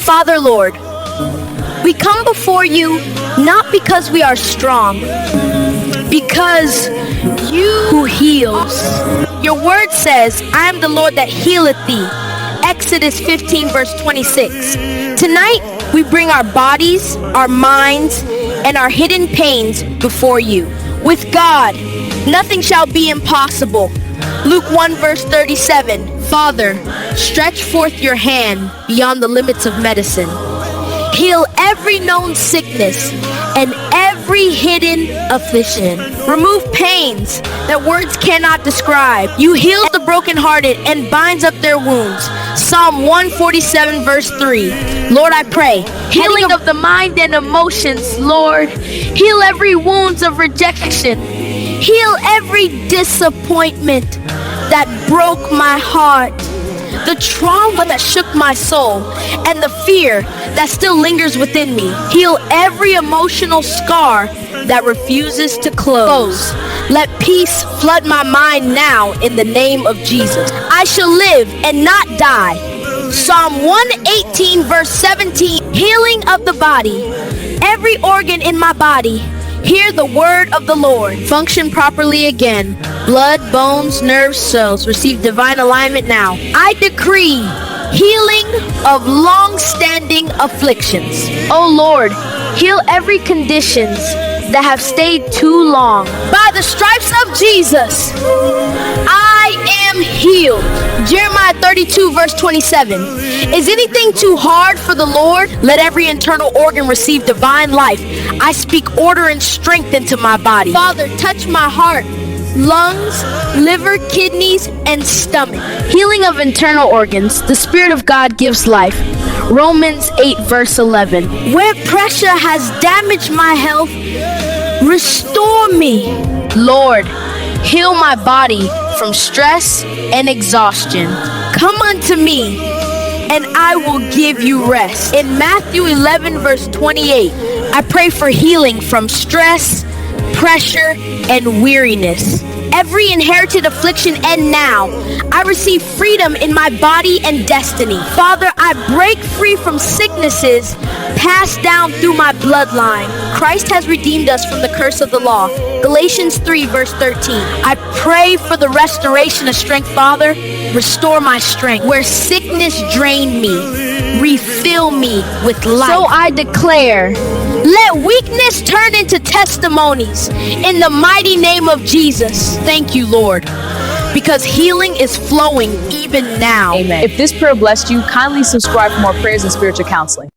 Father, Lord, we come before you not because we are strong, because you who heals. Your word says, I am the Lord that healeth thee. Exodus 15 verse 26. Tonight, we bring our bodies, our minds, and our hidden pains before you. With God, nothing shall be impossible. Luke 1 verse 37. Father, stretch forth your hand beyond the limits of medicine. Heal every known sickness and every hidden affliction. Remove pains that words cannot describe. You heal the brokenhearted and binds up their wounds. Psalm 147 verse 3. Lord, I pray, healing of the mind and emotions, Lord. Heal every wounds of rejection. Heal every disappointment that broke my heart. The trauma that shook my soul, and the fear that still lingers within me. Heal every emotional scar that refuses to close. Let peace flood my mind now in the name of Jesus. I shall live and not die. Psalm 118 verse 17, healing of the body. Every organ in my body, hear the word of the Lord. Function properly again. Blood, bones, nerves, cells receive divine alignment now. I decree healing of long-standing afflictions. Oh Lord, heal every conditions that have stayed too long. By the stripes of Jesus, I am healed. Jeremiah 32 verse 27. Is anything too hard for the Lord? Let every internal organ receive divine life. I speak order and strength into my body. Father, touch my heart, lungs, liver, kidneys, and stomach. Healing of internal organs. The Spirit of God gives life. Romans 8 verse 11. Where pressure has damaged my health, restore me. Lord, heal my body from stress and exhaustion. Come unto me, and I will give you rest. In Matthew 11 verse 28, I pray for healing from stress, pressure, and weariness. Every inherited affliction end now. I receive freedom in my body and destiny. Father, I break free from sicknesses passed down through my bloodline. Christ has redeemed us from the curse of the law. Galatians 3 verse 13. I pray for the restoration of strength, Father. Restore my strength. Where sickness drained me, refill me with life. So I declare, let weakness turn into testimonies in the mighty name of Jesus. Thank you, Lord, because healing is flowing even now. Amen. If this prayer blessed you, kindly subscribe for more prayers and spiritual counseling.